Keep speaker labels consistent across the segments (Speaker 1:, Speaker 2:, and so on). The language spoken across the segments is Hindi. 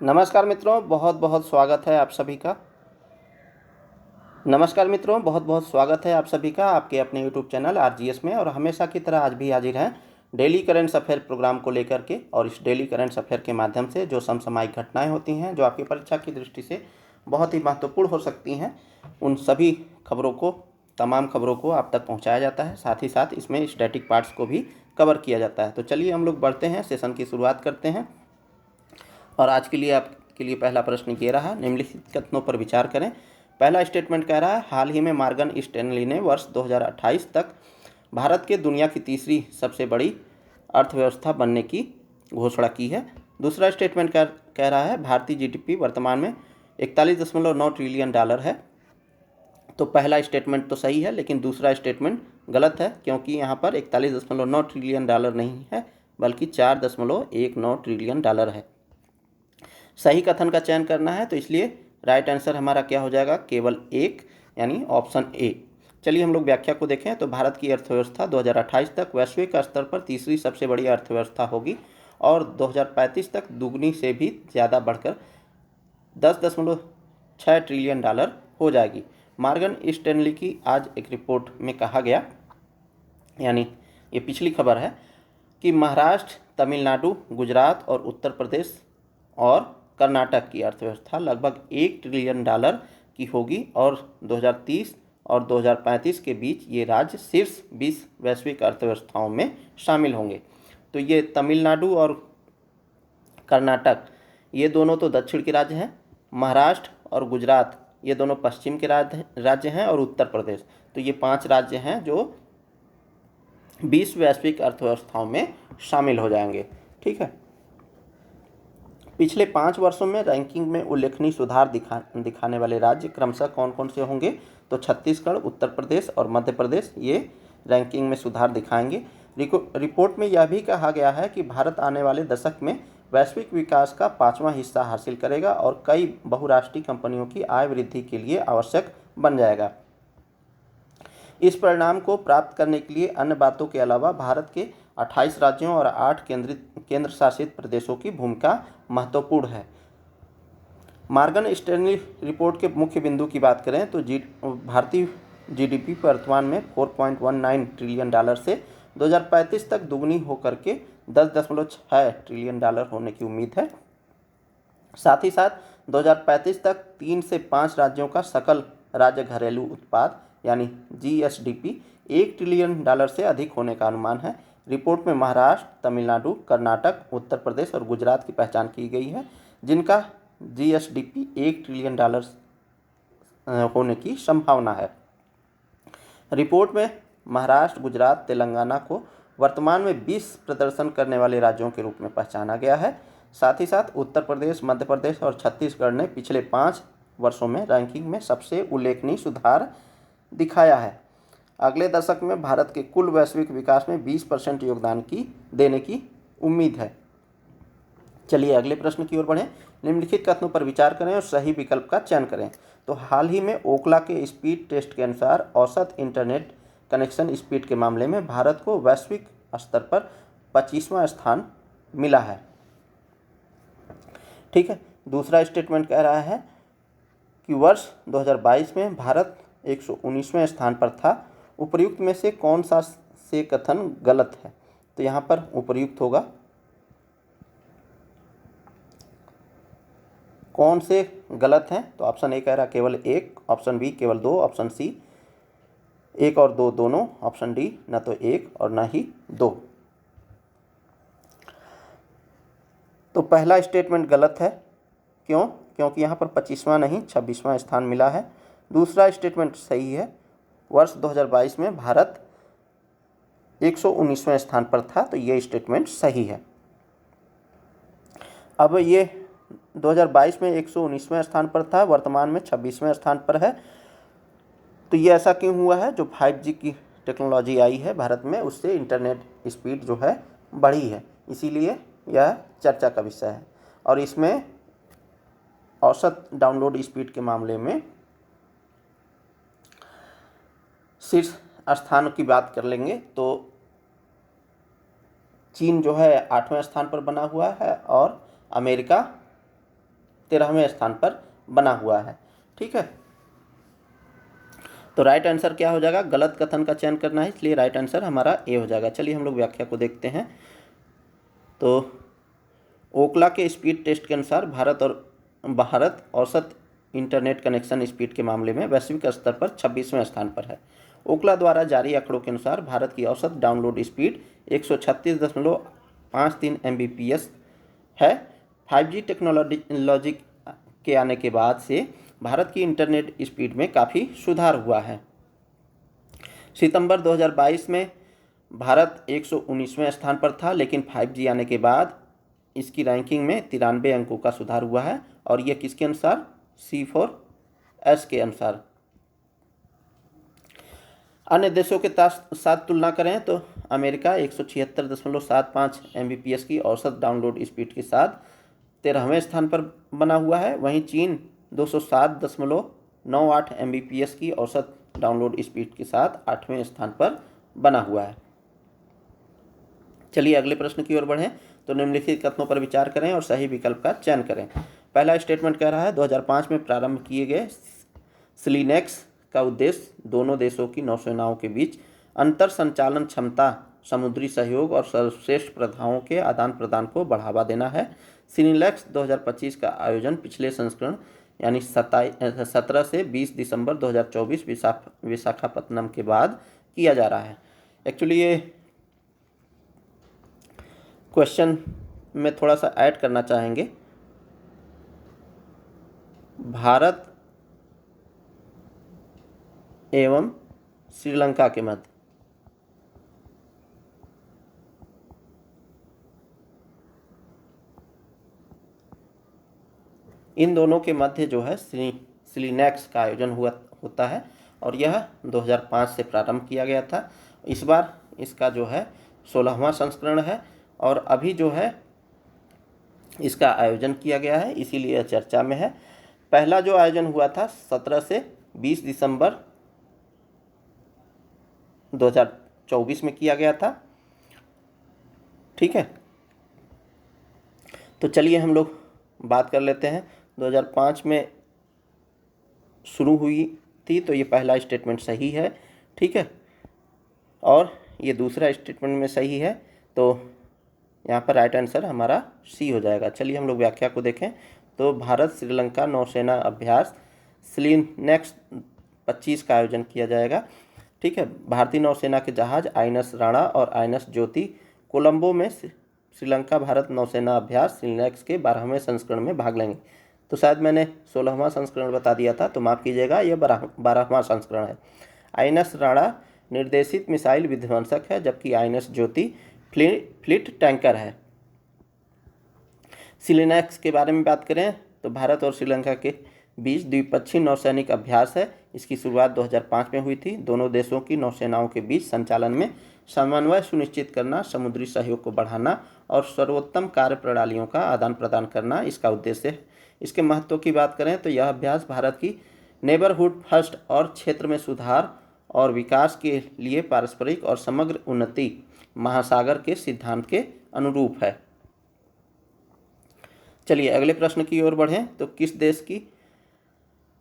Speaker 1: नमस्कार मित्रों, बहुत बहुत स्वागत है आप सभी का। आपके अपने यूट्यूब चैनल आरजीएस में। और हमेशा की तरह आज भी हाजिर हैं डेली करेंट्स अफेयर प्रोग्राम को लेकर के। और इस डेली करेंट्स अफेयर के माध्यम से जो समसामयिक घटनाएं होती हैं, जो आपकी परीक्षा की दृष्टि से बहुत ही महत्वपूर्ण हो सकती हैं, उन सभी तमाम खबरों को आप तक पहुँचाया जाता है। साथ ही साथ इसमें स्टैटिक पार्ट्स को भी कवर किया जाता है। तो चलिए हम लोग बढ़ते हैं, सेशन की शुरुआत करते हैं। और आज के लिए आपके लिए पहला प्रश्न ये रहा, निम्नलिखित कथनों पर विचार करें। पहला स्टेटमेंट कह रहा है, हाल ही में मॉर्गन स्टैनली ने वर्ष 2028 तक भारत के दुनिया की तीसरी सबसे बड़ी अर्थव्यवस्था बनने की घोषणा की है। दूसरा स्टेटमेंट कह रहा है, भारतीय जीडीपी वर्तमान में 41.9 ट्रिलियन डॉलर है। तो पहला स्टेटमेंट तो सही है, लेकिन दूसरा स्टेटमेंट गलत है, क्योंकि यहाँ पर 41.9 ट्रिलियन डॉलर नहीं है, बल्कि 4.19 ट्रिलियन डॉलर है। सही कथन का चयन करना है, तो इसलिए राइट आंसर हमारा क्या हो जाएगा, केवल एक, यानी ऑप्शन ए। चलिए हम लोग व्याख्या को देखें। तो भारत की अर्थव्यवस्था 2028 तक वैश्विक स्तर पर तीसरी सबसे बड़ी अर्थव्यवस्था होगी और 2035 तक दुगनी से भी ज़्यादा बढ़कर 10.6 ट्रिलियन डॉलर हो जाएगी। मॉर्गन स्टैनली की आज एक रिपोर्ट में कहा गया, यानी ये पिछली खबर है, कि महाराष्ट्र, तमिलनाडु, गुजरात और उत्तर प्रदेश और कर्नाटक की अर्थव्यवस्था लगभग 1 ट्रिलियन डॉलर की होगी और 2030 और 2035 के बीच ये राज्य शीर्ष 20 वैश्विक अर्थव्यवस्थाओं में शामिल होंगे। तो ये तमिलनाडु और कर्नाटक, ये दोनों तो दक्षिण के राज्य हैं। महाराष्ट्र और गुजरात, ये दोनों पश्चिम के राज्य हैं। और उत्तर प्रदेश, तो ये 5 राज्य हैं जो 20 वैश्विक अर्थव्यवस्थाओं में शामिल हो जाएंगे। ठीक है। पिछले 5 वर्षों में रैंकिंग में उल्लेखनीय सुधार दिखाने वाले राज्य क्रमशः कौन कौन से होंगे, तो छत्तीसगढ़, उत्तर प्रदेश और मध्य प्रदेश ये रैंकिंग में सुधार दिखाएंगे। रिपोर्ट में यह भी कहा गया है कि भारत आने वाले दशक में वैश्विक विकास का 5वां हिस्सा हासिल करेगा और कई बहुराष्ट्रीय कंपनियों की आय वृद्धि के लिए आवश्यक बन जाएगा। इस परिणाम को प्राप्त करने के लिए अन्य बातों के अलावा भारत के 28 राज्यों और 8 केंद्र शासित प्रदेशों की भूमिका महत्वपूर्ण है। मॉर्गन स्टैनली रिपोर्ट के मुख्य बिंदु की बात करें तो भारतीय जीडीपी वर्तमान में 4.19 ट्रिलियन डॉलर से 2035 तक दुगनी होकर के 10.6 ट्रिलियन डॉलर होने की उम्मीद है। साथ ही साथ 2035 तक 3 से 5 राज्यों का सकल राज्य घरेलू उत्पाद यानी जीएसडीपी 1 ट्रिलियन डॉलर से अधिक होने का अनुमान है। रिपोर्ट में महाराष्ट्र, तमिलनाडु, कर्नाटक, उत्तर प्रदेश और गुजरात की पहचान की गई है, जिनका जीएसडीपी 1 ट्रिलियन डॉलर होने की संभावना है। रिपोर्ट में महाराष्ट्र, गुजरात, तेलंगाना को वर्तमान में 20 प्रदर्शन करने वाले राज्यों के रूप में पहचाना गया है। साथ ही साथ उत्तर प्रदेश, मध्य प्रदेश और छत्तीसगढ़ ने पिछले 5 वर्षों में रैंकिंग में सबसे उल्लेखनीय सुधार दिखाया है। अगले दशक में भारत के कुल वैश्विक विकास में 20% योगदान देने की उम्मीद है। चलिए अगले प्रश्न की ओर बढ़ें। निम्नलिखित कथनों पर विचार करें और सही विकल्प का चयन करें। तो हाल ही में ओखला के स्पीड टेस्ट के अनुसार औसत इंटरनेट कनेक्शन स्पीड के मामले में भारत को वैश्विक स्तर पर 25वां स्थान मिला है। ठीक है। दूसरा स्टेटमेंट कह रहा है कि वर्ष 2022 में भारत 119वें स्थान पर था। उपर्युक्त में से कौन सा से कथन गलत है, तो यहाँ पर उपर्युक्त होगा कौन से गलत हैं, तो ऑप्शन ए कह रहा है केवल 1, ऑप्शन बी केवल 2, ऑप्शन सी 1 और 2 दोनों, ऑप्शन डी न तो 1 और न ही 2। तो पहला स्टेटमेंट गलत है। क्यों? क्योंकि यहाँ पर 25वां नहीं 26वां स्थान मिला है। दूसरा स्टेटमेंट सही है। वर्ष 2022 में भारत 119वें स्थान पर था, तो ये स्टेटमेंट सही है। अब ये 2022 में 119वें स्थान पर था, वर्तमान में 26वें स्थान पर है। तो ये ऐसा क्यों हुआ है? जो 5G की टेक्नोलॉजी आई है भारत में, उससे इंटरनेट स्पीड जो है बढ़ी है, इसीलिए यह चर्चा का विषय है। और इसमें औसत डाउनलोड स्पीड के मामले में शीर्ष स्थान की बात कर लेंगे तो चीन जो है 8वें स्थान पर बना हुआ है और अमेरिका 13वें स्थान पर बना हुआ है। ठीक है, तो राइट आंसर क्या हो जाएगा? गलत कथन का चयन करना है, इसलिए राइट आंसर हमारा ए हो जाएगा। चलिए हम लोग व्याख्या को देखते हैं। तो ओकला के स्पीड टेस्ट के अनुसार भारत औसत इंटरनेट कनेक्शन स्पीड के मामले में वैश्विक स्तर पर 26वें स्थान पर है। ओकला द्वारा जारी आंकड़ों के अनुसार भारत की औसत डाउनलोड स्पीड 136.53 Mbps है। 5G टेक्नोलॉजी के आने के बाद से भारत की इंटरनेट स्पीड में काफ़ी सुधार हुआ है। सितंबर 2022 में भारत 119वें स्थान पर था, लेकिन 5G आने के बाद इसकी रैंकिंग में 93 अंकों का सुधार हुआ है, और यह किसके अनुसार? C4S के अनुसार। अन्य देशों के साथ तुलना करें तो अमेरिका 176.75 Mbps की औसत डाउनलोड स्पीड के साथ 13वें स्थान पर बना हुआ है। वहीं चीन 207.98 Mbps की औसत डाउनलोड स्पीड के साथ 8वें स्थान पर बना हुआ है। चलिए अगले प्रश्न की ओर बढ़ें। तो निम्नलिखित कथनों पर विचार करें और सही विकल्प का चयन करें। पहला स्टेटमेंट कह रहा है 2005 में प्रारंभ किए गए स्लिनेक्स का उद्देश्य दोनों देशों की नौसेनाओं के बीच अंतर संचालन क्षमता, समुद्री सहयोग और सर्वश्रेष्ठ प्रथाओं के आदान प्रदान को बढ़ावा देना है। स्लिनेक्स 2025 का आयोजन पिछले संस्करण यानी 17 से 20 दिसंबर 2024 विशाखापत्तनम के बाद किया जा रहा है। एक्चुअली ये क्वेश्चन में थोड़ा सा ऐड करना चाहेंगे। भारत एवं श्रीलंका के मध्य इन दोनों के मध्य जो है स्लिनेक्स का आयोजन होता है, और यह 2005 से प्रारंभ किया गया था। इस बार इसका जो है 16वां संस्करण है, और अभी जो है इसका आयोजन किया गया है, इसीलिए यह चर्चा में है। पहला जो आयोजन हुआ था 17 से 20 दिसंबर 2024 में किया गया था। ठीक है, तो चलिए हम लोग बात कर लेते हैं। 2005 में शुरू हुई थी, तो ये पहला स्टेटमेंट सही है। ठीक है, और ये दूसरा स्टेटमेंट में सही है, तो यहाँ पर राइट आंसर हमारा सी हो जाएगा। चलिए हम लोग व्याख्या को देखें। तो भारत श्रीलंका नौसेना अभ्यास स्लिनेक्स 25 का आयोजन किया जाएगा। ठीक है, भारतीय नौसेना के जहाज आईएनएस राणा और आईएनएस ज्योति कोलंबो में श्रीलंका भारत नौसेना अभ्यास स्लिनेक्स के 12वें संस्करण में भाग लेंगे। तो शायद मैंने 16वां संस्करण बता दिया था, तो माफ़ कीजिएगा, यह 12वां संस्करण है। आईएनएस राणा निर्देशित मिसाइल विध्वंसक है, जबकि आईएनएस ज्योति फ्लीट टैंकर है। स्लिनेक्स के बारे में बात करें तो भारत और श्रीलंका के बीच द्विपक्षीय नौसैनिक अभ्यास है। इसकी शुरुआत 2005 में हुई थी। दोनों देशों की नौसेनाओं के बीच संचालन में समन्वय सुनिश्चित करना, समुद्री सहयोग को बढ़ाना और सर्वोत्तम कार्य प्रणालियों का आदान प्रदान करना इसका उद्देश्य है। इसके महत्व की बात करें तो यह अभ्यास भारत की नेबरहुड फर्स्ट और क्षेत्र में सुधार और विकास के लिए पारस्परिक और समग्र उन्नति महासागर के सिद्धांत के अनुरूप है। चलिए अगले प्रश्न की ओर बढ़ें। तो किस देश की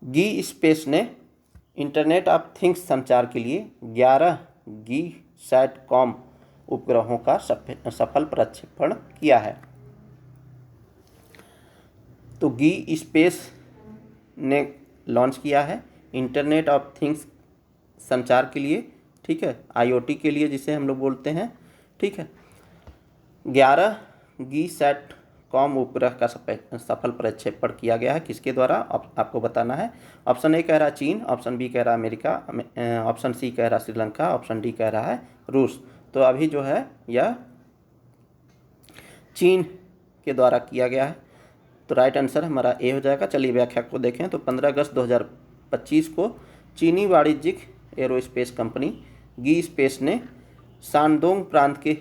Speaker 1: गी स्पेस ने इंटरनेट ऑफ थिंग्स संचार के लिए 11 गी सैटकॉम उपग्रहों का सफल प्रक्षेपण किया है? तो गी स्पेस ने लॉन्च किया है इंटरनेट ऑफ थिंग्स संचार के लिए। ठीक है, आईओटी के लिए जिसे हम लोग बोलते हैं। ठीक है, 11 गी सैटकॉम उपग्रह का सफल प्रक्षेपण किया गया है। किसके द्वारा? आपको बताना है। ऑप्शन ए कह रहा है चीन, ऑप्शन बी कह रहा है अमेरिका, ऑप्शन सी कह रहा है श्रीलंका, ऑप्शन डी कह रहा है रूस। तो अभी जो है यह चीन के द्वारा किया गया है, तो राइट आंसर हमारा ए हो जाएगा। चलिए व्याख्या को देखें। तो 15 अगस्त 2025 को चीनी वाणिज्यिक एरोस्पेस कंपनी गी स्पेस ने शानडोंग प्रांत के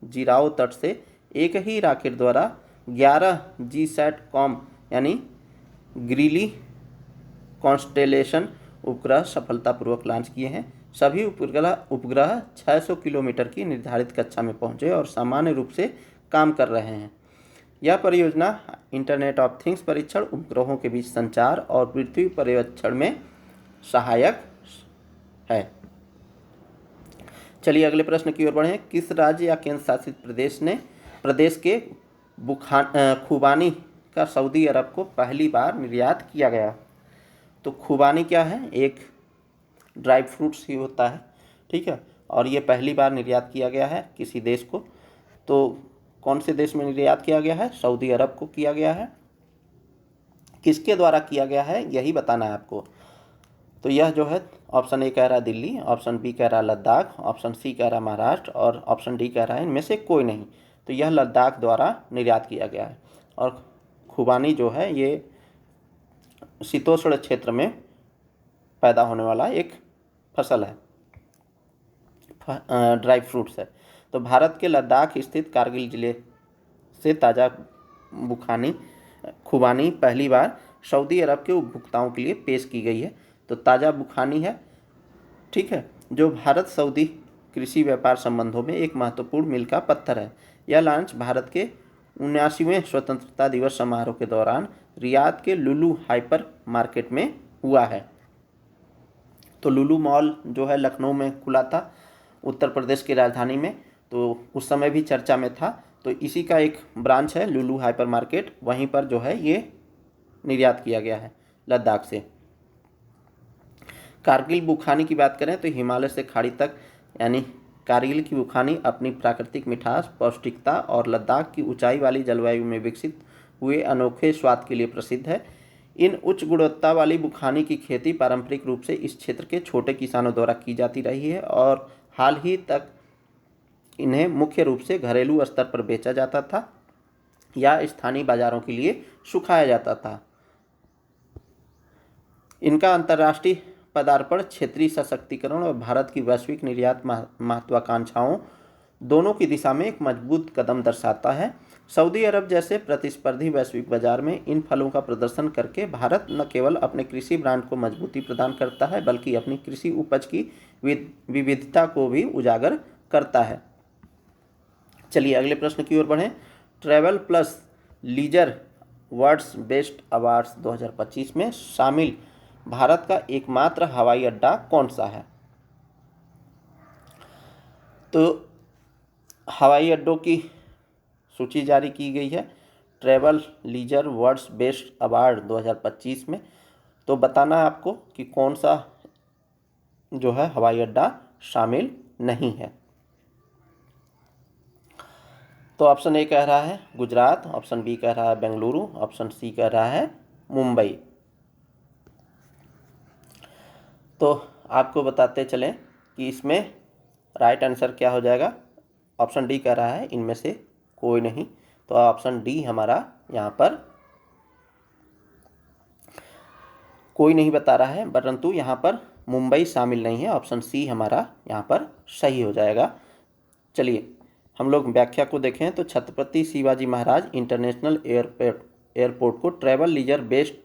Speaker 1: जिराओ तट से एक ही रॉकेट द्वारा 11 जी सैटकॉम यानी ग्रीली कॉन्स्टेलेशन उपग्रह सफलतापूर्वक लॉन्च किए हैं। सभी उपग्रह 600 किलोमीटर की निर्धारित कक्षा में पहुंचे और सामान्य रूप से काम कर रहे हैं। यह परियोजना इंटरनेट ऑफ थिंग्स परीक्षण, उपग्रहों के बीच संचार और पृथ्वी पर्यवेक्षण में सहायक है। चलिए अगले प्रश्न की ओर बढ़ें। किस राज्य या केंद्र शासित प्रदेश के खुबानी का सऊदी अरब को पहली बार निर्यात किया गया? तो खुबानी क्या है? एक ड्राई फ्रूट्स ही होता है, ठीक है, और ये पहली बार निर्यात किया गया है किसी देश को। तो कौन से देश में निर्यात किया गया है? सऊदी अरब को किया गया है। किसके द्वारा किया गया है यही बताना है आपको। तो यह जो है ऑप्शन ए कह रहा है दिल्ली, ऑप्शन बी कह रहा है लद्दाख, ऑप्शन सी कह रहा है महाराष्ट्र और ऑप्शन डी कह रहा है इनमें से कोई नहीं। तो यह लद्दाख द्वारा निर्यात किया गया है। और खुबानी जो है ये शीतोष्ण क्षेत्र में पैदा होने वाला एक फसल है, ड्राई फ्रूट्स है। तो भारत के लद्दाख स्थित कारगिल जिले से ताज़ा खुबानी पहली बार सऊदी अरब के उपभोक्ताओं के लिए पेश की गई है। तो ताज़ा बुखानी है, ठीक है, जो भारत सऊदी कृषि व्यापार संबंधों में एक महत्वपूर्ण मील का पत्थर है। यह लॉन्च भारत के 79वें स्वतंत्रता दिवस समारोह के दौरान रियाद के लुलु हाइपर मार्केट में हुआ है। तो लुलु मॉल जो है लखनऊ में खुला था, उत्तर प्रदेश की राजधानी में, तो उस समय भी चर्चा में था। तो इसी का एक ब्रांच है लुलु हाइपर मार्केट, वहीं पर जो है ये निर्यात किया गया है लद्दाख से। कारगिल बुखानी की बात करें तो हिमालय से खाड़ी तक यानी कारगिल की बुखानी अपनी प्राकृतिक मिठास, पौष्टिकता और लद्दाख की ऊंचाई वाली जलवायु में विकसित हुए अनोखे स्वाद के लिए प्रसिद्ध है। इन उच्च गुणवत्ता वाली बुखानी की खेती पारंपरिक रूप से इस क्षेत्र के छोटे किसानों द्वारा की जाती रही है और हाल ही तक इन्हें मुख्य रूप से घरेलू स्तर पर बेचा जाता था या स्थानीय बाजारों के लिए सुखाया जाता था। इनका अंतर्राष्ट्रीय पदार्पण क्षेत्रीय सशक्तिकरण और भारत की वैश्विक निर्यात महत्वाकांक्षाओं दोनों की दिशा में एक मजबूत कदम दर्शाता है। सऊदी अरब जैसे प्रतिस्पर्धी वैश्विक बाजार में इन फलों का प्रदर्शन करके भारत न केवल अपने कृषि ब्रांड को मजबूती प्रदान करता है बल्कि अपनी कृषि उपज की विविधता को भी उजागर करता है। चलिए अगले प्रश्न की ओर बढ़ें। Travel plus leisure world's best awards 2025 में शामिल भारत का एकमात्र हवाई अड्डा कौन सा है? तो हवाई अड्डों की सूची जारी की गई है travel leisure world's best award 2025 में। तो बताना है आपको कि कौन सा जो है हवाई अड्डा शामिल नहीं है। तो ऑप्शन ए कह रहा है गुजरात, ऑप्शन बी कह रहा है बेंगलुरु, ऑप्शन सी कह रहा है मुंबई। तो आपको बताते चलें कि इसमें राइट आंसर क्या हो जाएगा। ऑप्शन डी कह रहा है इनमें से कोई नहीं। तो ऑप्शन डी हमारा यहाँ पर कोई नहीं बता रहा है, परंतु यहाँ पर मुंबई शामिल नहीं है। ऑप्शन सी हमारा यहाँ पर सही हो जाएगा। चलिए हम लोग व्याख्या को देखें तो छत्रपति शिवाजी महाराज इंटरनेशनल एयरपोर्ट को travel leisure best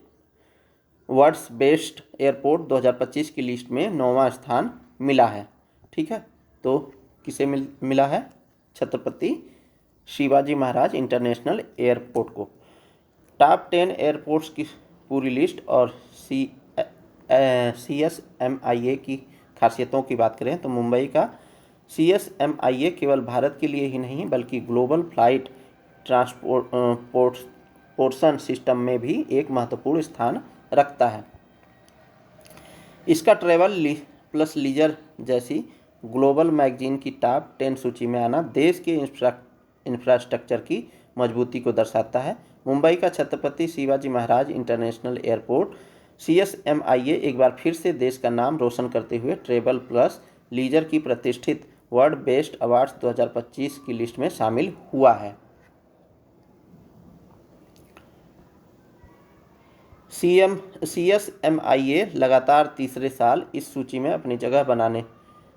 Speaker 1: world's best airport 2025 की लिस्ट में 9वां स्थान मिला है, ठीक है। तो किसे मिला है? छत्रपति शिवाजी महाराज इंटरनेशनल एयरपोर्ट को। टॉप 10 एयरपोर्ट्स की पूरी लिस्ट और CSMIA की खासियतों की बात करें तो मुंबई का CSMIA केवल भारत के लिए ही नहीं बल्कि ग्लोबल फ्लाइट ट्रांसपोर्टेशन सिस्टम में भी एक महत्वपूर्ण स्थान रखता है। इसका ट्रैवल प्लस लीजर जैसी ग्लोबल मैगजीन की टॉप 10 सूची में आना देश के इंफ्रास्ट्रक्चर की मजबूती को दर्शाता है। मुंबई का Chhatrapati Shivaji Maharaj international airport CSMIA एक बार फिर से देश का नाम रोशन करते हुए ट्रैवल प्लस लीजर की प्रतिष्ठित वर्ल्ड बेस्ट अवार्ड्स 2025 की लिस्ट में शामिल हुआ है। CSMIA लगातार तीसरे साल इस सूची में अपनी जगह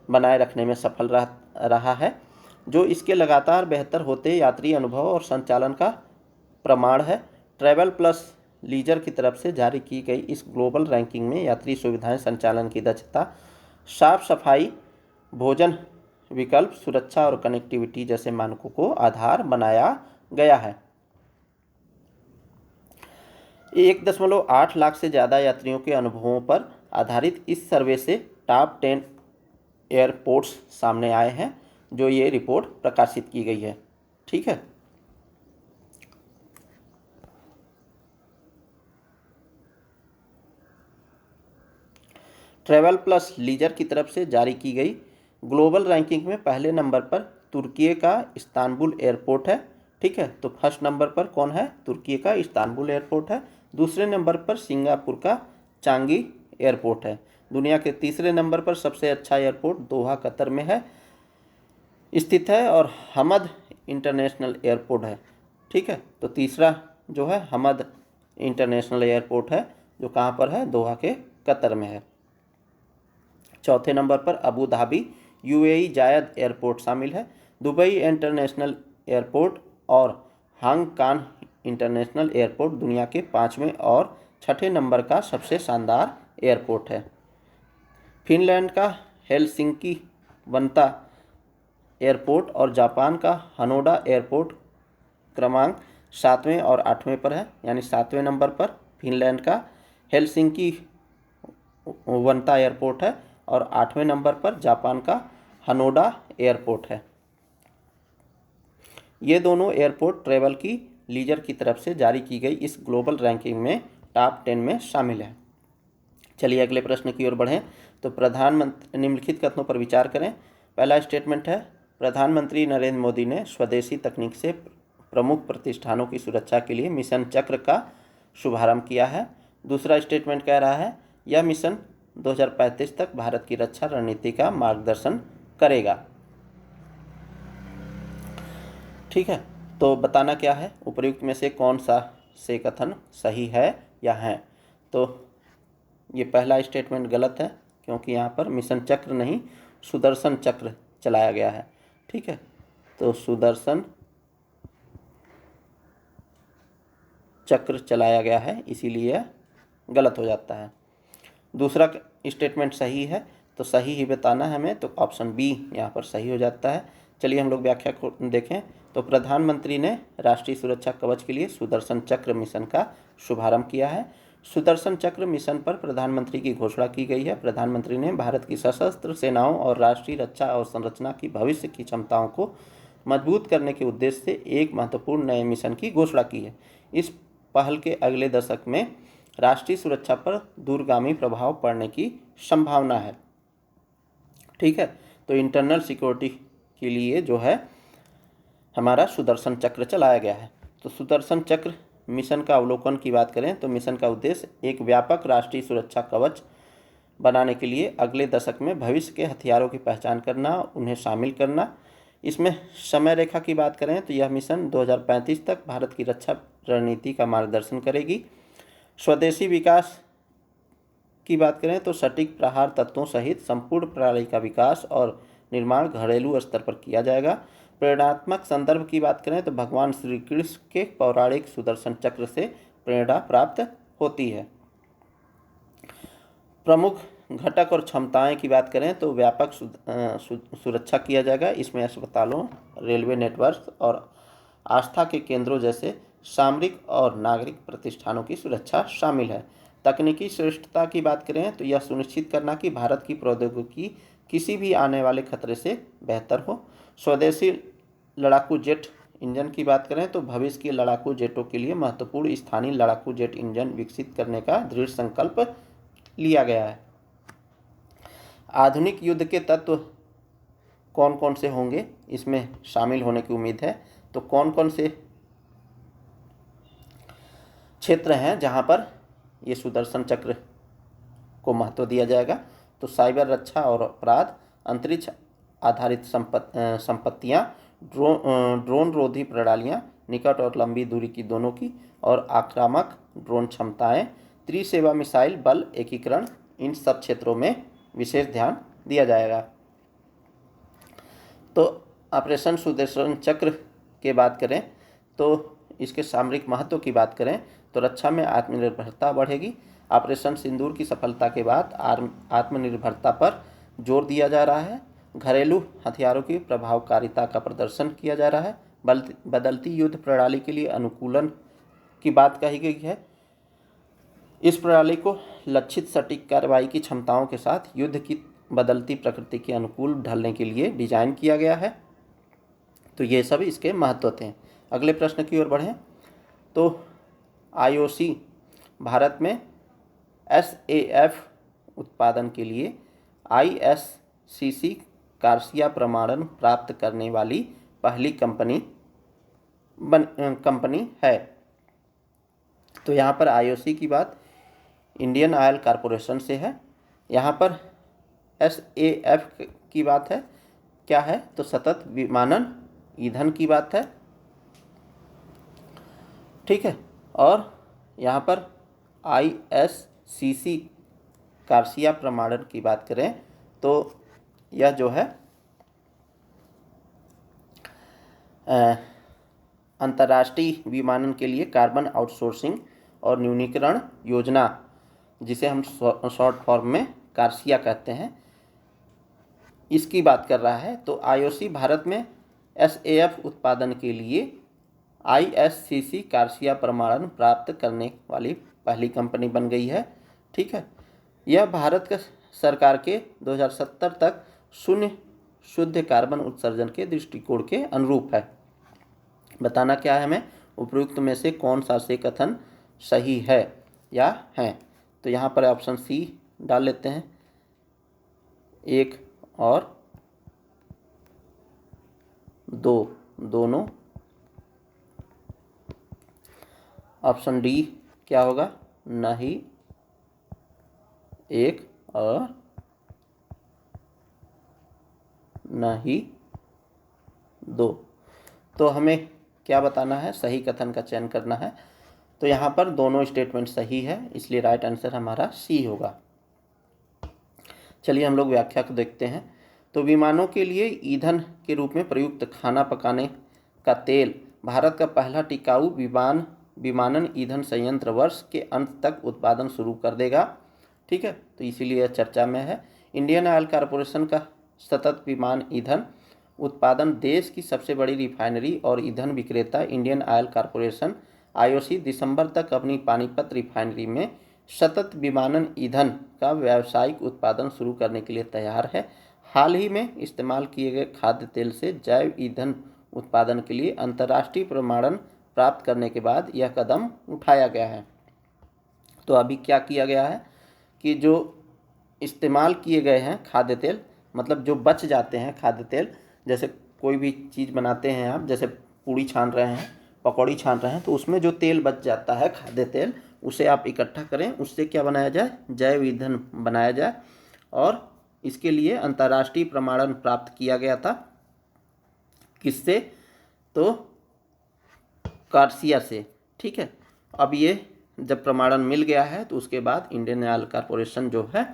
Speaker 1: बनाए रखने में सफल रहा है, जो इसके लगातार बेहतर होते यात्री अनुभव और संचालन का प्रमाण है। ट्रैवल प्लस लीजर की तरफ से जारी की गई इस ग्लोबल रैंकिंग में यात्री सुविधाएं, संचालन की दक्षता, साफ सफाई, भोजन विकल्प, सुरक्षा और कनेक्टिविटी जैसे मानकों को आधार बनाया गया है। 1.8 लाख से ज़्यादा यात्रियों के अनुभवों पर आधारित इस सर्वे से टॉप 10 एयरपोर्ट्स सामने आए हैं, जो ये रिपोर्ट प्रकाशित की गई है। ठीक है। ट्रैवल प्लस लीजर की तरफ से जारी की गई ग्लोबल रैंकिंग में पहले नंबर पर तुर्की का इस्तांबुल एयरपोर्ट है। ठीक है, तो फर्स्ट नंबर पर कौन है? तुर्की का इस्तांबुल एयरपोर्ट है। दूसरे नंबर पर सिंगापुर का चांगी एयरपोर्ट है। दुनिया के तीसरे नंबर पर सबसे अच्छा एयरपोर्ट दोहा कतर में है स्थित है और हमद इंटरनेशनल एयरपोर्ट है। ठीक है, तो तीसरा जो है हमद इंटरनेशनल एयरपोर्ट है, जो कहाँ पर है? दोहा के कतर में है। चौथे नंबर पर अबू धाबी यूएई जायद एयरपोर्ट शामिल है। दुबई इंटरनेशनल एयरपोर्ट और हांगकांग इंटरनेशनल एयरपोर्ट दुनिया के 5वें और 6ठे नंबर का सबसे शानदार एयरपोर्ट है। फिनलैंड का हेलसिंकी वंता एयरपोर्ट और जापान का हनोडा एयरपोर्ट क्रमांक 7वें और 8वें पर है। यानी 7वें नंबर पर फिनलैंड का हेलसिंकी वंता एयरपोर्ट है और 8वें नंबर पर जापान का हनोडा एयरपोर्ट है। ये दोनों एयरपोर्ट ट्रैवल की लीजर की तरफ से जारी की गई इस ग्लोबल रैंकिंग में टॉप 10 में शामिल है। चलिए अगले प्रश्न की ओर बढ़ें। तो प्रधानमंत्री निम्नलिखित कथनों पर विचार करें। पहला स्टेटमेंट है, प्रधानमंत्री नरेंद्र मोदी ने स्वदेशी तकनीक से प्रमुख प्रतिष्ठानों की सुरक्षा के लिए मिशन चक्र का शुभारंभ किया है। दूसरा स्टेटमेंट कह रहा है, यह मिशन 2035 तक भारत की रक्षा रणनीति का मार्गदर्शन करेगा। ठीक है, तो बताना क्या है, उपर्युक्त में से कौन सा से कथन सही है या है? तो ये पहला स्टेटमेंट गलत है, क्योंकि यहाँ पर मिशन चक्र नहीं सुदर्शन चक्र चलाया गया है। ठीक है, तो सुदर्शन चक्र चलाया गया है, इसीलिए यह गलत हो जाता है। दूसरा स्टेटमेंट सही है, तो सही ही बताना है हमें, तो ऑप्शन बी यहाँ पर सही हो जाता है। चलिए हम लोग व्याख्या को देखें। तो प्रधानमंत्री ने राष्ट्रीय सुरक्षा कवच के लिए सुदर्शन चक्र मिशन का शुभारंभ किया है। सुदर्शन चक्र मिशन पर प्रधानमंत्री की घोषणा की गई है। प्रधानमंत्री ने भारत की सशस्त्र सेनाओं और राष्ट्रीय रक्षा और संरचना की भविष्य की क्षमताओं को मजबूत करने के उद्देश्य से एक महत्वपूर्ण नए मिशन की घोषणा की है। इस पहल के अगले दशक में राष्ट्रीय सुरक्षा पर दूरगामी प्रभाव पड़ने की संभावना है। ठीक है, तो इंटरनल सिक्योरिटी के लिए जो है हमारा सुदर्शन चक्र चलाया गया है। तो सुदर्शन चक्र मिशन का अवलोकन की बात करें तो मिशन का उद्देश्य एक व्यापक राष्ट्रीय सुरक्षा कवच बनाने के लिए अगले दशक में भविष्य के हथियारों की पहचान करना, उन्हें शामिल करना। इसमें समय रेखा की बात करें तो यह मिशन 2035 तक भारत की रक्षा रणनीति का मार्गदर्शन करेगी। स्वदेशी विकास की बात करें तो सटीक प्रहार तत्वों सहित संपूर्ण प्रणाली का विकास और निर्माण घरेलू स्तर पर किया जाएगा। प्रेरणात्मक संदर्भ की बात करें तो भगवान श्री कृष्ण के पौराणिक सुदर्शन चक्र से प्रेरणा प्राप्त होती है। प्रमुख घटक और क्षमताएं की बात करें तो व्यापक सुरक्षा किया जाएगा। इसमें अस्पतालों, रेलवे नेटवर्क और आस्था के केंद्रों जैसे सामरिक और नागरिक प्रतिष्ठानों की सुरक्षा शामिल है। तकनीकी श्रेष्ठता की बात करें तो यह सुनिश्चित करना कि भारत की प्रौद्योगिकी किसी भी आने वाले खतरे से बेहतर हो। स्वदेशी लड़ाकू जेट इंजन की बात करें तो भविष्य के लड़ाकू जेटों के लिए महत्वपूर्ण स्थानीय लड़ाकू जेट इंजन विकसित करने का दृढ़ संकल्प लिया गया है। आधुनिक युद्ध के तत्व कौन कौन से होंगे इसमें शामिल होने की उम्मीद है? तो कौन कौन से क्षेत्र हैं जहां पर ये सुदर्शन चक्र को महत्व दिया जाएगा? तो साइबर रक्षा और अपराध, अंतरिक्ष आधारित संपत्तियां, ड्रोन रोधी प्रणालियां, निकट और लंबी दूरी की दोनों की, और आक्रामक ड्रोन क्षमताएं, त्रिसेवा मिसाइल बल एकीकरण, इन सब क्षेत्रों में विशेष ध्यान दिया जाएगा। तो ऑपरेशन सुदर्शन चक्र के बात करें तो इसके सामरिक महत्व की बात करें तो रक्षा में आत्मनिर्भरता बढ़ेगी। ऑपरेशन सिंदूर की सफलता के बाद आत्मनिर्भरता पर जोर दिया जा रहा है। घरेलू हथियारों की प्रभावकारिता का प्रदर्शन किया जा रहा है। बदलती युद्ध प्रणाली के लिए अनुकूलन की बात कही गई है। इस प्रणाली को लक्षित सटीक कार्रवाई की क्षमताओं के साथ युद्ध की बदलती प्रकृति के अनुकूल ढलने के लिए डिजाइन किया गया है। तो ये सब इसके महत्व थे। अगले प्रश्न की ओर बढ़ें तो IOC भारत में SAF उत्पादन के लिए ISCC कार्सिया प्रमाणन प्राप्त करने वाली पहली कंपनी है। तो यहाँ पर IOC की बात इंडियन ऑयल कॉरपोरेशन से है। यहाँ पर SAF की बात है, क्या है तो सतत विमानन ईंधन की बात है, ठीक है। और यहाँ पर ISCC कार्सिया प्रमाणन की बात करें तो यह जो है अंतर्राष्ट्रीय विमानन के लिए कार्बन आउटसोर्सिंग और न्यूनीकरण योजना, जिसे हम शॉर्ट फॉर्म में कार्सिया कहते हैं, इसकी बात कर रहा है। तो IOC भारत में SAF उत्पादन के लिए ISCC कार्सिया प्रमाणन प्राप्त करने वाली पहली कंपनी बन गई है, ठीक है। यह भारत के सरकार के 2070 तक शून्य शुद्ध कार्बन उत्सर्जन के दृष्टिकोण के अनुरूप है। बताना क्या है हमें, उपयुक्त में से कौन सा से कथन सही है या है। तो यहाँ पर ऑप्शन C डाल लेते हैं, 1 और 2 दोनों। ऑप्शन D क्या होगा, नहीं 1 और नहीं 2। तो हमें क्या बताना है, सही कथन का चयन करना है। तो यहाँ पर दोनों स्टेटमेंट सही है, इसलिए राइट आंसर हमारा C होगा। चलिए हम लोग व्याख्या को देखते हैं। तो विमानों के लिए ईंधन के रूप में प्रयुक्त खाना पकाने का तेल भारत का पहला टिकाऊ विमानन ईंधन संयंत्र वर्ष के अंत तक उत्पादन शुरू कर देगा, ठीक है। तो इसीलिए यह चर्चा में है। इंडियन ऑयल कॉरपोरेशन का सतत विमान ईंधन उत्पादन देश की सबसे बड़ी रिफाइनरी और ईंधन विक्रेता इंडियन ऑयल कॉरपोरेशन IOC दिसंबर तक अपनी पानीपत रिफाइनरी में सतत विमानन ईंधन का व्यावसायिक उत्पादन शुरू करने के लिए तैयार है। हाल ही में इस्तेमाल किए गए खाद्य तेल से जैव ईंधन उत्पादन के लिए अंतर्राष्ट्रीय प्रमाणन प्राप्त करने के बाद यह कदम उठाया गया है। तो अभी क्या किया गया है कि जो इस्तेमाल किए गए हैं खाद्य तेल, मतलब जो बच जाते हैं खाद्य तेल, जैसे कोई भी चीज़ बनाते हैं आप, जैसे पूड़ी छान रहे हैं, पकौड़ी छान रहे हैं, तो उसमें जो तेल बच जाता है खाद्य तेल, उसे आप इकट्ठा करें, उससे क्या बनाया जाए, जैव ईंधन बनाया जाए। और इसके लिए अंतर्राष्ट्रीय प्रमाणन प्राप्त किया गया था, किससे, तो कार्सिया से, ठीक है। अब ये जब प्रमाणन मिल गया है तो उसके बाद इंडियन ऑयल कॉरपोरेशन जो है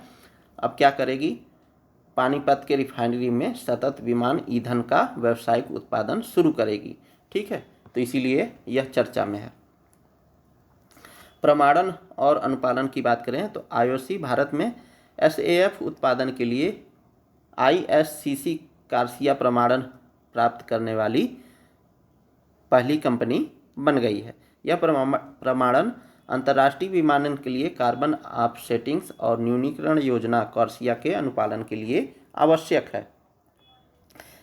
Speaker 1: अब क्या करेगी, पानीपत के रिफाइनरी में सतत विमान ईंधन का व्यावसायिक उत्पादन शुरू करेगी, ठीक है। तो इसीलिए यह चर्चा में है। प्रमाणन और अनुपालन की बात करें तो IOC भारत में SAF उत्पादन के लिए ISCC कार्सिया प्रमाणन प्राप्त करने वाली पहली कंपनी बन गई है। यह प्रमाणन अंतर्राष्ट्रीय विमानन के लिए कार्बन ऑफसेटिंग्स और न्यूनीकरण योजना कार्सिया के अनुपालन के लिए आवश्यक है।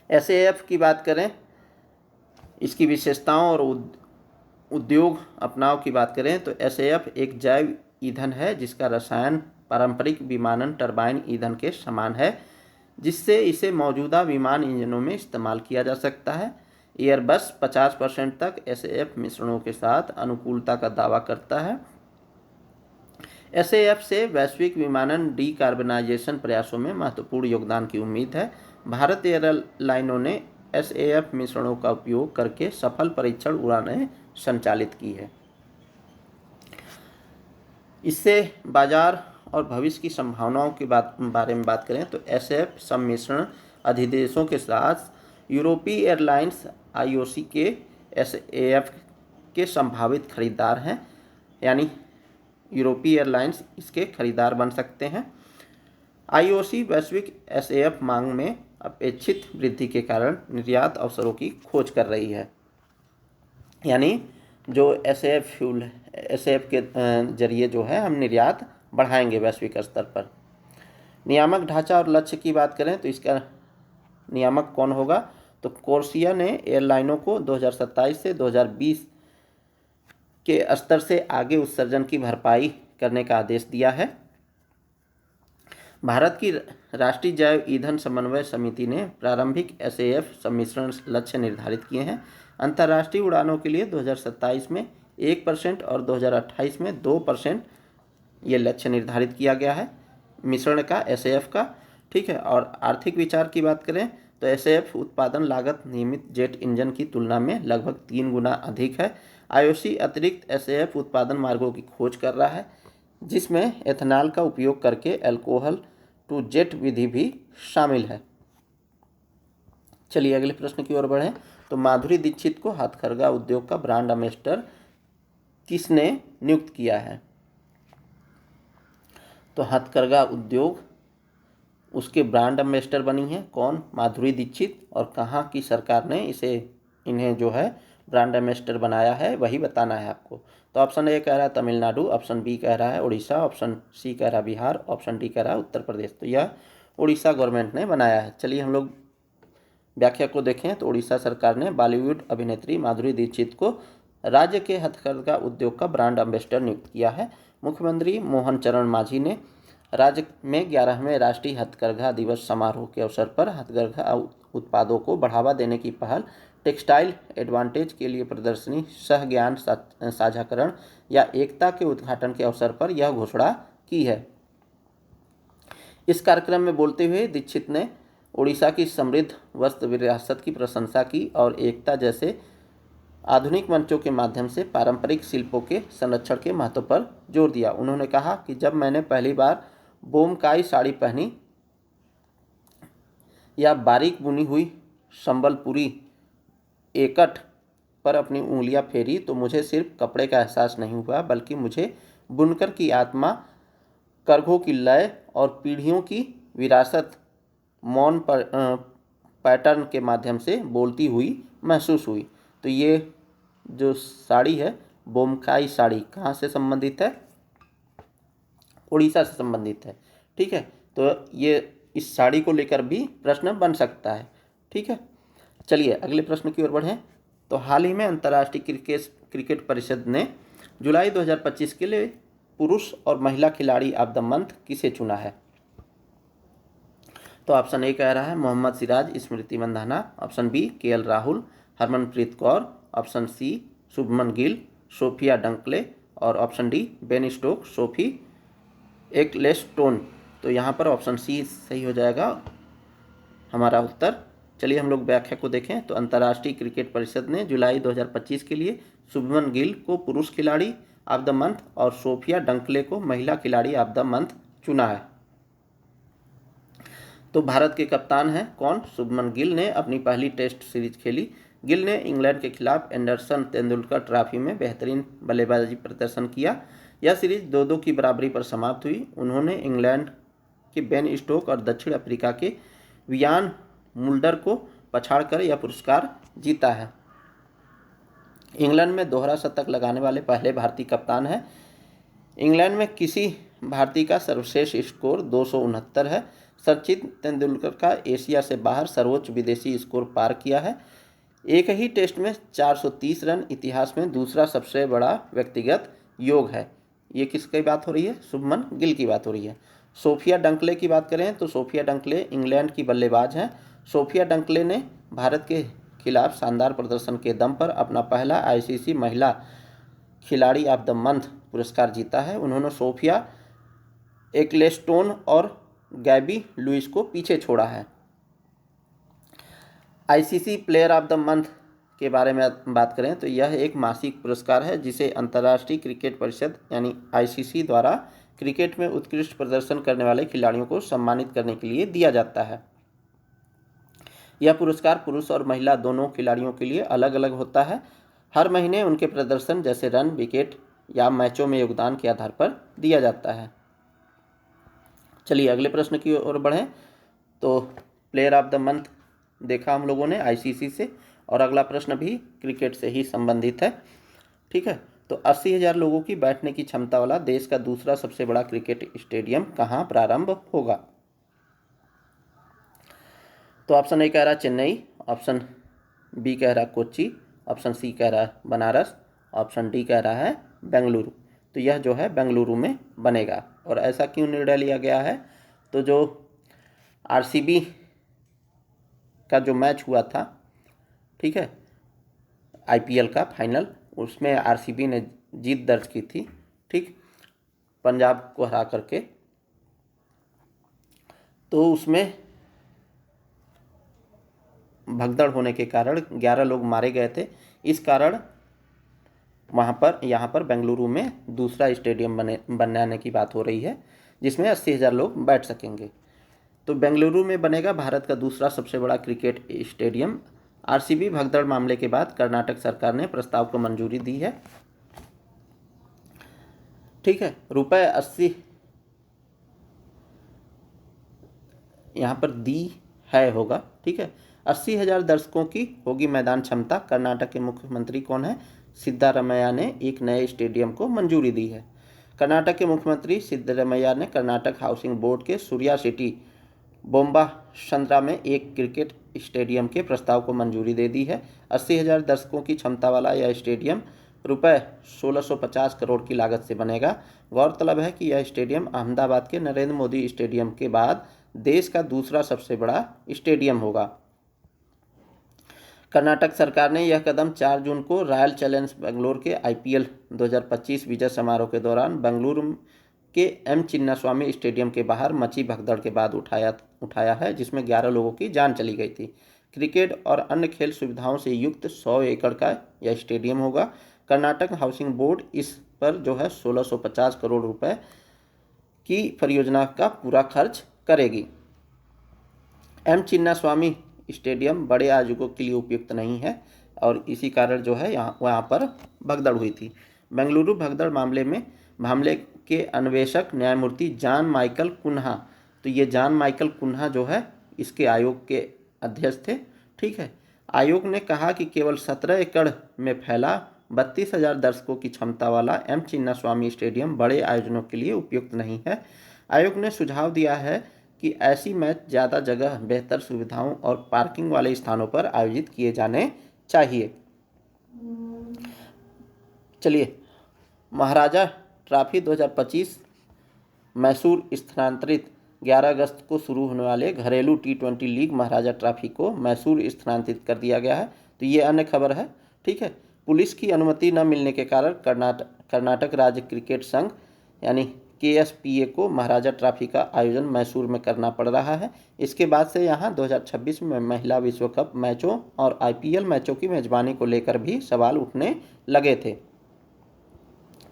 Speaker 1: SAF की बात करें, इसकी विशेषताओं और उद्योग अपनाव की बात करें तो SAF एक जैव ईंधन है जिसका रसायन पारंपरिक विमानन टरबाइन ईंधन के समान है, जिससे इसे मौजूदा विमान इंजनों में इस्तेमाल किया जा सकता है। एयरबस 50% तक SAF मिश्रणों के साथ अनुकूलता का दावा करता है। SAF से वैश्विक विमानन डीकार्बनाइजेशन प्रयासों में महत्वपूर्ण योगदान की उम्मीद है। भारत एयरलाइनों ने SAF मिश्रणों का उपयोग करके सफल परीक्षण उड़ानें संचालित की है। इससे बाजार और भविष्य की संभावनाओं के बारे में बात करें तो SAF सम्मिश्रण अधिदेशों के साथ यूरोपीय एयरलाइंस IOC के SAF के संभावित खरीदार हैं, यानी यूरोपीय एयरलाइंस इसके खरीदार बन सकते हैं। IOC वैश्विक SAF मांग में अपेक्षित वृद्धि के कारण निर्यात अवसरों की खोज कर रही है, यानी जो एसएएफ फ्यूल एसएएफ के जरिए जो है हम निर्यात बढ़ाएंगे वैश्विक स्तर पर। नियामक ढांचा और लक्ष्य की बात करें तो इसका नियामक कौन होगा, तो कोर्सिया ने एयरलाइनों को 2027 से 2020 के स्तर से आगे उत्सर्जन की भरपाई करने का आदेश दिया है। भारत की राष्ट्रीय जैव ईंधन समन्वय समिति ने प्रारंभिक एसएएफ सम्मिश्रण लक्ष्य निर्धारित किए हैं। अंतर्राष्ट्रीय उड़ानों के लिए 2027 में 1% और 2028 में 2% ये लक्ष्य निर्धारित किया गया है मिश्रण का, एसएएफ का। ठीक है। और आर्थिक विचार की बात करें तो एसएएफ उत्पादन लागत नियमित जेट इंजन की तुलना में लगभग 3 गुना अधिक है। आईओसी अतिरिक्त एसएएफ उत्पादन मार्गों की खोज कर रहा है, जिसमें एथेनॉल का उपयोग करके अल्कोहल टू जेट विधि भी शामिल है। चलिए अगले प्रश्न की ओर बढ़ें। तो माधुरी दीक्षित को हथकरघा उद्योग का ब्रांड एम्बेसडर किसने नियुक्त किया है, तो हथकरघा उद्योग उसके ब्रांड एम्बेसडर बनी है कौन, माधुरी दीक्षित। और कहाँ की सरकार ने इन्हें जो है ब्रांड एम्बेसडर बनाया है वही बताना है आपको। तो ऑप्शन ए कह रहा है तमिलनाडु, ऑप्शन बी कह रहा है उड़ीसा, ऑप्शन सी कह रहा है बिहार, ऑप्शन डी कह रहा है उत्तर प्रदेश। तो यह उड़ीसा गवर्नमेंट ने बनाया है। चलिए हम लोग व्याख्या को देखें। तो उड़ीसा सरकार ने बॉलीवुड अभिनेत्री माधुरी दीक्षित को राज्य के हथकरघा उद्योग का ब्रांड एम्बेसडर नियुक्त किया है। मुख्यमंत्री मोहन चरण मांझी ने राज्य में 11वें राष्ट्रीय हथकरघा दिवस समारोह के अवसर पर हथकरघा उत्पादों को बढ़ावा देने की पहल टेक्सटाइल एडवांटेज के लिए प्रदर्शनी सह ज्ञान साझाकरण या एकता के उद्घाटन के अवसर पर यह घोषणा की है। इस कार्यक्रम में बोलते हुए दीक्षित ने उड़ीसा की समृद्ध वस्त्र विरासत की प्रशंसा की और एकता जैसे आधुनिक मंचों के माध्यम से पारंपरिक शिल्पों के संरक्षण के महत्व पर जोर दिया। उन्होंने कहा कि जब मैंने पहली बार बोमकाई साड़ी पहनी या बारीक बुनी हुई संबलपुरी एकट पर अपनी उंगलियां फेरी तो मुझे सिर्फ कपड़े का एहसास नहीं हुआ, बल्कि मुझे बुनकर की आत्मा, करघों की लय और पीढ़ियों की विरासत मौन पैटर्न के माध्यम से बोलती हुई महसूस हुई। तो ये जो साड़ी है बोमकाई साड़ी कहाँ से संबंधित है, उड़ीसा से संबंधित है। ठीक है। तो ये इस साड़ी को लेकर भी प्रश्न बन सकता है। ठीक है। चलिए अगले प्रश्न की ओर बढ़ें। तो हाल ही में अंतर्राष्ट्रीय क्रिकेट परिषद ने जुलाई 2025 के लिए पुरुष और महिला खिलाड़ी ऑफ द मंथ किसे चुना है, तो ऑप्शन ए कह रहा है Mohammed Siraj, Smriti Mandhana, option B KL Rahul, Harmanpreet Kaur, option C Shubman Gill, Sophia Dunkley और option D Ben Stoke, Sophie Ecclestone. तो यहाँ पर ऑप्शन सी सही हो जाएगा हमारा उत्तर। चलिए हम लोग व्याख्या को देखें। तो अंतर्राष्ट्रीय क्रिकेट परिषद ने जुलाई 2025 के लिए शुभमन गिल को पुरुष खिलाड़ी ऑफ द मंथ और सोफिया डंकले को महिला खिलाड़ी ऑफ द मंथ चुना है। तो भारत के कप्तान हैं कौन, शुभमन गिल ने अपनी पहली टेस्ट सीरीज खेली। गिल ने इंग्लैंड के खिलाफ एंडरसन तेंदुलकर ट्रॉफी में बेहतरीन बल्लेबाजी प्रदर्शन किया। यह सीरीज 2-2 की बराबरी पर समाप्त हुई। उन्होंने इंग्लैंड के बेन स्टोक और दक्षिण अफ्रीका के वियान मुल्डर को पछाड़कर यह पुरस्कार जीता है। इंग्लैंड में दोहरा शतक लगाने वाले पहले भारतीय कप्तान हैं। इंग्लैंड में किसी भारतीय का सर्वश्रेष्ठ स्कोर 269 है। सचिन तेंदुलकर का एशिया से बाहर सर्वोच्च विदेशी स्कोर पार किया है। एक ही टेस्ट में 430 रन इतिहास में दूसरा सबसे बड़ा व्यक्तिगत योग है। ये किसकी बात हो रही है, शुभमन गिल की बात हो रही है। सोफिया डंकले की बात करें तो सोफिया डंकले इंग्लैंड की बल्लेबाज हैं। सोफिया डंकले ने भारत के खिलाफ शानदार प्रदर्शन के दम पर अपना पहला आईसीसी महिला खिलाड़ी ऑफ द मंथ पुरस्कार जीता है। उन्होंने सोफिया एक्लेस्टोन और गैबी लुइस को पीछे छोड़ा है। ICC player of the month के बारे में बात करें तो यह एक मासिक पुरस्कार है जिसे अंतर्राष्ट्रीय क्रिकेट परिषद यानी आईसीसी द्वारा क्रिकेट में उत्कृष्ट प्रदर्शन करने वाले खिलाड़ियों को सम्मानित करने के लिए दिया जाता है। यह पुरस्कार पुरुष और महिला दोनों खिलाड़ियों के लिए अलग अलग होता है। हर महीने उनके प्रदर्शन जैसे रन, विकेट या मैचों में योगदान के आधार पर दिया जाता है। चलिए अगले प्रश्न की ओर बढ़ें। तो प्लेयर ऑफ द मंथ देखा हम लोगों ने आईसीसी से, और अगला प्रश्न भी क्रिकेट से ही संबंधित है। ठीक है। तो 80,000 लोगों की बैठने की क्षमता वाला देश का दूसरा सबसे बड़ा क्रिकेट स्टेडियम कहाँ प्रारंभ होगा? तो ऑप्शन ए कह रहा है चेन्नई, ऑप्शन बी कह रहा है कोच्चि, ऑप्शन सी कह रहा है बनारस, ऑप्शन डी कह रहा है बेंगलुरु। तो यह जो है बेंगलुरु में बनेगा। और ऐसा क्यों निर्णय लिया गया है? तो जो आरसीबी का जो मैच हुआ था, ठीक है, आईपीएल का फाइनल, उसमें आरसीबी ने जीत दर्ज की थी, ठीक, पंजाब को हरा करके। तो उसमें भगदड़ होने के कारण 11 लोग मारे गए थे। इस कारण यहाँ पर बेंगलुरु में दूसरा स्टेडियम बनाने की बात हो रही है, जिसमें 80,000 लोग बैठ सकेंगे। तो बेंगलुरु में बनेगा भारत का दूसरा सबसे बड़ा क्रिकेट स्टेडियम। आरसीबी भगदड़ मामले के बाद कर्नाटक सरकार ने प्रस्ताव को मंजूरी दी है, ठीक है। रुपए 80 यहाँ पर दी है होगा, ठीक है। 80,000 दर्शकों की होगी मैदान क्षमता। कर्नाटक के मुख्यमंत्री कौन है? सिद्धारमैया ने एक नए स्टेडियम को मंजूरी दी है। कर्नाटक के मुख्यमंत्री सिद्धारमैया ने कर्नाटक हाउसिंग बोर्ड के सूर्या सिटी बोम्बासंद्रा में एक क्रिकेट स्टेडियम के प्रस्ताव को मंजूरी दे दी है। 80,000 दर्शकों की क्षमता वाला यह स्टेडियम रुपए 1650 करोड़ की लागत से बनेगा। गौरतलब है कि यह स्टेडियम अहमदाबाद के नरेंद्र मोदी स्टेडियम के बाद देश का दूसरा सबसे बड़ा स्टेडियम होगा। कर्नाटक सरकार ने यह कदम 4 जून को रॉयल चैलेंजर्स बेंगलोर के आईपीएल 2025 विजय समारोह के दौरान बेंगलुरु के एम चिन्नास्वामी स्टेडियम के बाहर मची भगदड़ के बाद उठाया है, जिसमें 11 लोगों की जान चली गई थी। क्रिकेट और अन्य खेल सुविधाओं से युक्त 100 एकड़ का यह स्टेडियम होगा। कर्नाटक हाउसिंग बोर्ड इस पर जो है 1650 करोड़ रुपए की परियोजना का पूरा खर्च करेगी। एम चिन्नास्वामी स्टेडियम बड़े आयोजकों के लिए उपयुक्त नहीं है और इसी कारण जो है वहाँ पर भगदड़ हुई थी। बेंगलुरु भगदड़ मामले के अन्वेषक न्यायमूर्ति जॉन माइकल कुन्हा, तो ये जॉन माइकल कुन्हा जो है इसके आयोग के अध्यक्ष थे, ठीक है। आयोग ने कहा कि केवल 17 एकड़ में फैला 32,000 दर्शकों की क्षमता वाला एम चिन्नास्वामी स्टेडियम बड़े आयोजनों के लिए उपयुक्त नहीं है। आयोग ने सुझाव दिया है कि ऐसी मैच ज़्यादा जगह, बेहतर सुविधाओं और पार्किंग वाले स्थानों पर आयोजित किए जाने चाहिए। चलिए, महाराजा ट्रॉफी 2025 मैसूर स्थानांतरित। 11 अगस्त को शुरू होने वाले घरेलू T20 लीग महाराजा ट्रॉफी को मैसूर स्थानांतरित कर दिया गया है। तो ये अन्य खबर है, ठीक है। पुलिस की अनुमति न मिलने के कारण कर्नाटक राज्य क्रिकेट संघ यानी KSPA को महाराजा ट्रॉफी का आयोजन मैसूर में करना पड़ रहा है। इसके बाद से यहाँ 2026 में महिला विश्व कप मैचों और IPL मैचों की मेजबानी को लेकर भी सवाल उठने लगे थे।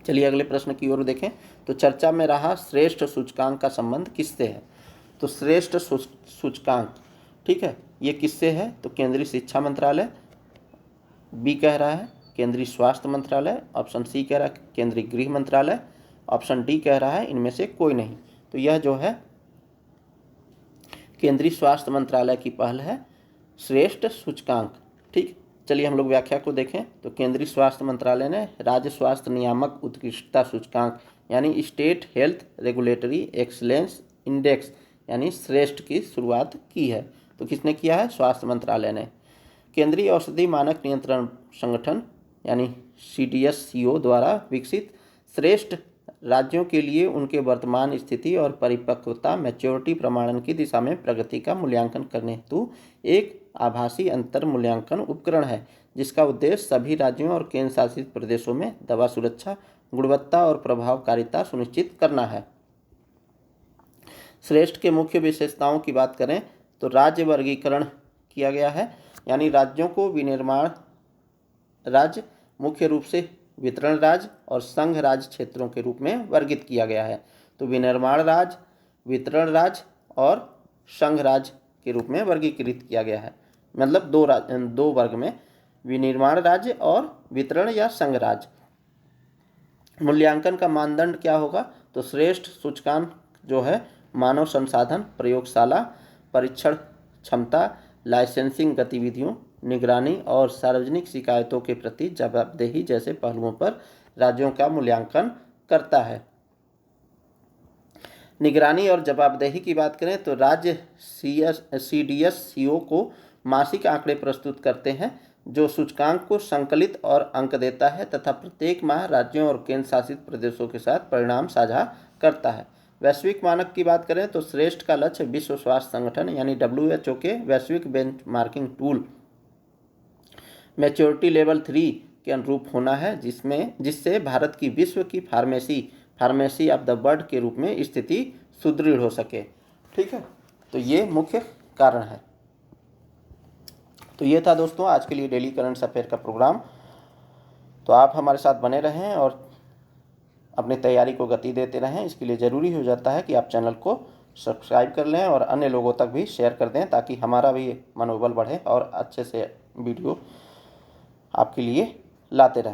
Speaker 1: चलिए अगले प्रश्न की ओर देखें। तो चर्चा में रहा श्रेष्ठ सूचकांक का संबंध किससे है? तो श्रेष्ठ सूचकांक, ठीक है, ये किससे है? तो केंद्रीय शिक्षा मंत्रालय, बी कह रहा है केंद्रीय स्वास्थ्य मंत्रालय, ऑप्शन सी कह रहा है केंद्रीय गृह मंत्रालय, ऑप्शन डी कह रहा है इनमें से कोई नहीं। तो यह जो है केंद्रीय स्वास्थ्य मंत्रालय की पहल है श्रेष्ठ सूचकांक, ठीक। चलिए हम लोग व्याख्या को देखें। तो केंद्रीय स्वास्थ्य मंत्रालय ने राज्य स्वास्थ्य नियामक उत्कृष्टता सूचकांक यानी state health regulatory excellence index यानी श्रेष्ठ की शुरुआत की है। तो किसने किया है? स्वास्थ्य मंत्रालय ने। केंद्रीय औषधि मानक नियंत्रण संगठन यानी CDSCO द्वारा विकसित श्रेष्ठ राज्यों के लिए उनके वर्तमान स्थिति और परिपक्वता मैच्योरिटी प्रमाणन की दिशा में प्रगति का मूल्यांकन करने हेतु एक आभासी अंतर मूल्यांकन उपकरण है, जिसका उद्देश्य सभी राज्यों और केंद्र शासित प्रदेशों में दवा सुरक्षा, गुणवत्ता और प्रभावकारिता सुनिश्चित करना है। श्रेष्ठ के मुख्य विशेषताओं की बात करें तो राज्य वर्गीकरण किया गया है, यानी राज्यों को विनिर्माण राज्य, मुख्य रूप से वितरण राज्य और संघ राज्य क्षेत्रों के रूप में वर्गित किया गया है। तो विनिर्माण राज्य, वितरण राज्य और संघ राज्य के रूप में वर्गीकृत किया गया है। मतलब दो वर्ग में, विनिर्माण राज्य और वितरण या संघ राज्य। मूल्यांकन का मानदंड क्या होगा? तो श्रेष्ठ सूचकांक जो है मानव संसाधन, प्रयोगशाला, परीक्षण क्षमता, लाइसेंसिंग गतिविधियों निगरानी और सार्वजनिक शिकायतों के प्रति जवाबदेही जैसे पहलुओं पर राज्यों का मूल्यांकन करता है। निगरानी और जवाबदेही की बात करें तो राज्य CDS-CO को मासिक आंकड़े प्रस्तुत करते हैं जो सूचकांक को संकलित और अंक देता है तथा प्रत्येक माह राज्यों और केंद्र शासित प्रदेशों के साथ परिणाम साझा करता है। वैश्विक मानक की बात करें तो श्रेष्ठ का लक्ष्य विश्व स्वास्थ्य संगठन यानी WHO के वैश्विक बेंचमार्किंग टूल मैच्योरिटी लेवल 3 के अनुरूप होना है, जिससे भारत की विश्व की फार्मेसी ऑफ द वर्ल्ड के रूप में स्थिति सुदृढ़ हो सके। ठीक है, तो ये मुख्य कारण है। तो ये था दोस्तों आज के लिए डेली करंट अफेयर का प्रोग्राम। तो आप हमारे साथ बने रहें और अपनी तैयारी को गति देते रहें। इसके लिए ज़रूरी हो जाता है कि आप चैनल को सब्सक्राइब कर लें और अन्य लोगों तक भी शेयर कर दें ताकि हमारा भी मनोबल बढ़े और अच्छे से वीडियो आपके लिए लाते रहें।